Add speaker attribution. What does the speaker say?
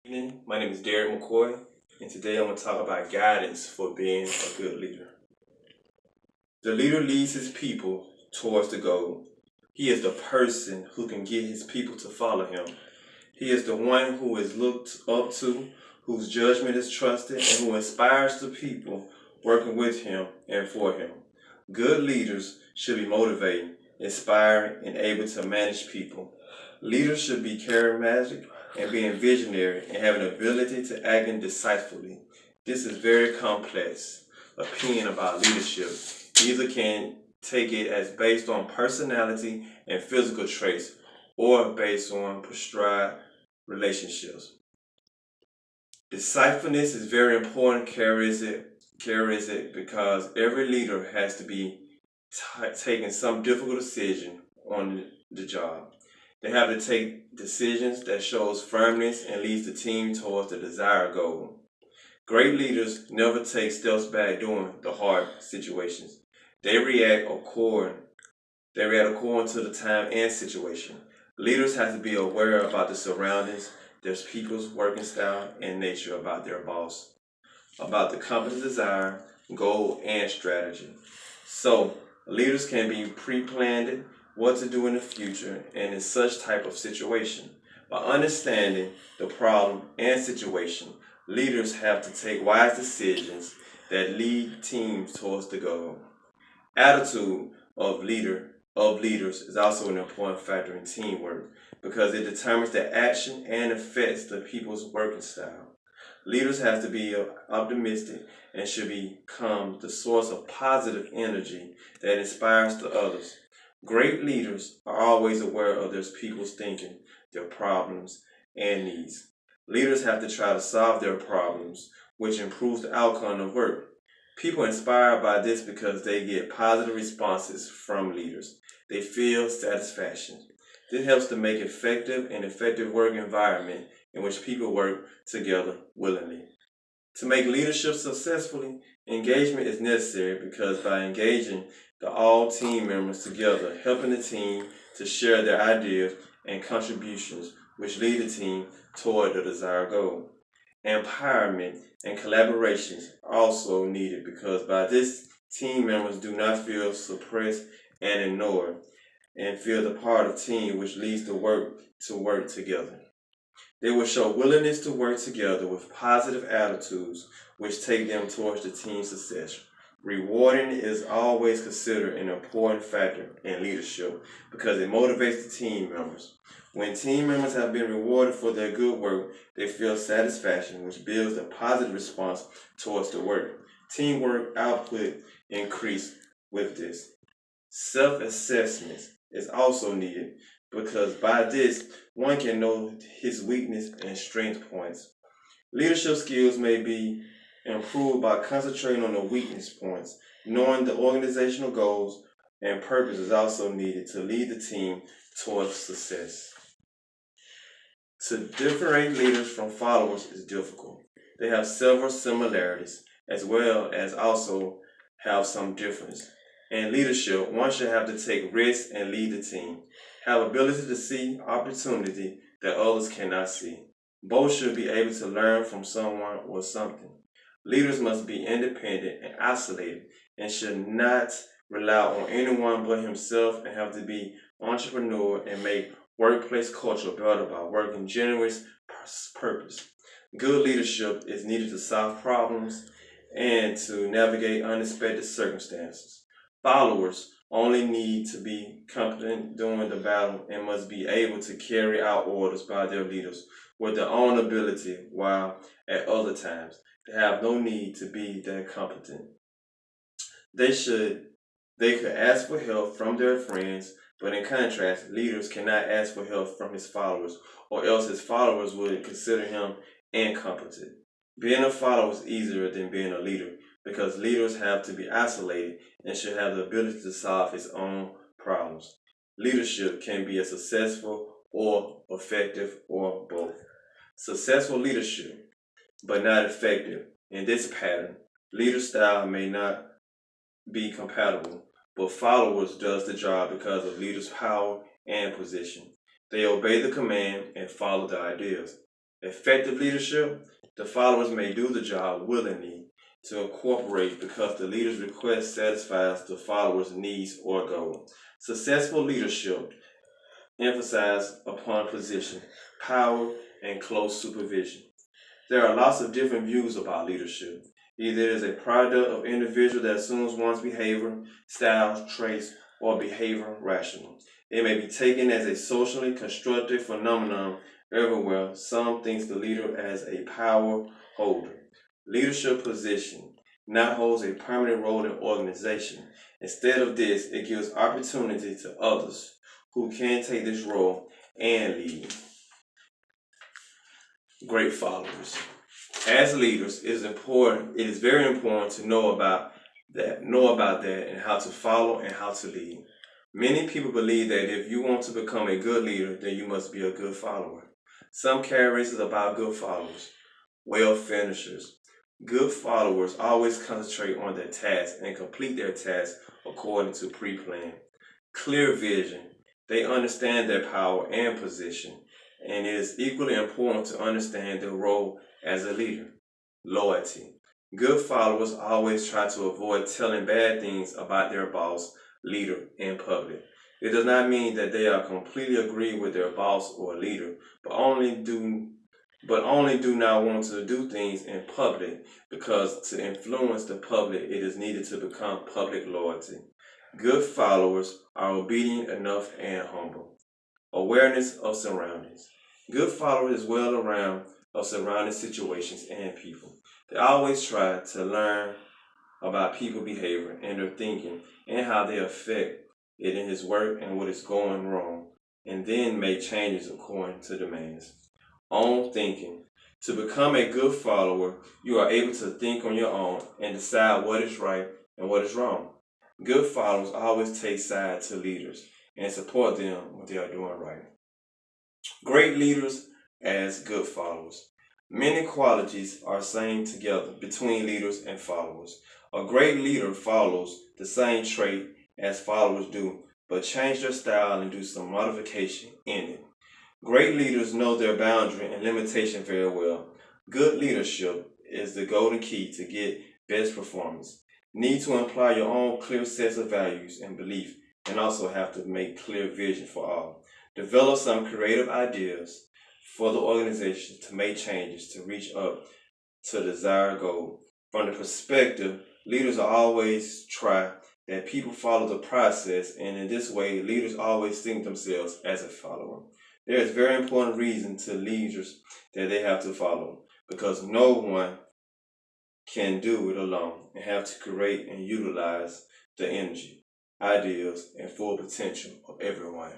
Speaker 1: Evening. My name is Derek McCoy, and today I'm going to talk about guidance for being a good leader. The leader leads his people towards the goal. He is the person who can get his people to follow him. He is the one who is looked up to, whose judgment is trusted, and who inspires the people working with him and for him. Good leaders should be motivating, inspiring, and able to manage people. Leaders should be charismatic and being visionary and have an ability to act decisively. This is very complex opinion about leadership. Either can take it as based on personality and physical traits or based on prescribed relationships. Decisiveness is very important, carries it because every leader has to be taking some difficult decision on the job. They have to take decisions that shows firmness and leads the team towards the desired goal. Great leaders never take steps back during the hard situations. They react according to the time and situation. Leaders have to be aware about the surroundings, their people's working style and nature about their boss, about the company's desire, goal, and strategy. So leaders can be pre-planned what to do in the future and in such type of situation. By understanding the problem and situation, leaders have to take wise decisions that lead teams towards the goal. Attitude of leaders is also an important factor in teamwork because it determines the action and affects the people's working style. Leaders have to be optimistic and should become the source of positive energy that inspires the others. Great leaders are always aware of their people's thinking, their problems, and needs. Leaders have to try to solve their problems, which improves the outcome of work. People are inspired by this because they get positive responses from leaders. They feel satisfaction. This helps to make effective work environment in which people work together willingly. To make leadership successfully, engagement is necessary because by engaging all team members together, helping the team to share their ideas and contributions, which lead the team toward the desired goal. Empowerment and collaborations are also needed because by this, team members do not feel suppressed and ignored and feel the part of team which leads the work to work together. They will show willingness to work together with positive attitudes which take them towards the team's success. Rewarding is always considered an important factor in leadership because it motivates the team members. When team members have been rewarded for their good work, they feel satisfaction, which builds a positive response towards the work. Teamwork output increase with this. Self-assessment is also needed because by this, one can know his weakness and strength points. Leadership skills may be improved by concentrating on the weakness points. Knowing the organizational goals and purpose is also needed to lead the team towards success. To differentiate leaders from followers is difficult. They have several similarities as well as also have some difference. In leadership, one should have to take risks and lead the team, have ability to see opportunity that others cannot see. Both should be able to learn from someone or something. Leaders must be independent and isolated and should not rely on anyone but himself and have to be entrepreneur and make workplace culture better by working generous purpose. Good leadership is needed to solve problems and to navigate unexpected circumstances. Followers only need to be competent during the battle and must be able to carry out orders by their leaders with their own ability, while at other times they have no need to be that competent. They should they could ask for help from their friends, but in contrast, leaders cannot ask for help from his followers, or else his followers would consider him incompetent. Being a follower is easier than being a leader because leaders have to be isolated and should have the ability to solve his own problems. Leadership can be a successful or effective or both. Successful leadership, but not effective. In this pattern, leader style may not be compatible, but followers does the job because of leaders' power and position. They obey the command and follow the ideas. Effective leadership, the followers may do the job willingly to incorporate because the leader's request satisfies the followers' needs or goal. Successful leadership emphasizes upon position, power, and close supervision. There are lots of different views about leadership. Either it is a product of individual that assumes one's behavior, styles, traits, or behavior rational. It may be taken as a socially constructed phenomenon everywhere. Some thinks the leader as a power holder. Leadership position not holds a permanent role in organization. Instead of this, it gives opportunity to others who can take this role and lead. Great followers. As leaders, it is very important to know about that, and how to follow and how to lead. Many people believe that if you want to become a good leader, then you must be a good follower. Some carry races about good followers, well finishers. Good followers always concentrate on their tasks and complete their tasks according to pre-plan. Clear vision. They understand their power and position, and it is equally important to understand their role as a leader. Loyalty. Good followers always try to avoid telling bad things about their boss, leader, in public. It does not mean that they are completely agree with their boss or leader, but only do not want to do things in public because to influence the public it is needed to become public loyalty. Good followers are obedient enough and humble. Awareness of surroundings. Good followers is well around of surrounding situations and people. They always try to learn about people behavior and their thinking and how they affect it in his work and what is going wrong, and then make changes according to demands. Own thinking. To become a good follower, you are able to think on your own and decide what is right and what is wrong. Good followers always take side to leaders and support them when they are doing right. Great leaders as good followers. Many qualities are seen together between leaders and followers. A great leader follows the same trait as followers do, but change their style and do some modification in it. Great leaders know their boundary and limitation very well. Good leadership is the golden key to get best performance. Need to apply your own clear sets of values and belief, and also have to make clear vision for all. Develop some creative ideas for the organization to make changes to reach up to the desired goal. From the perspective, leaders are always try that people follow the process, and in this way, leaders always think themselves as a follower. There is very important reason to leaders that they have to follow, because no one can do it alone and have to create and utilize the energy, ideas, and full potential of everyone.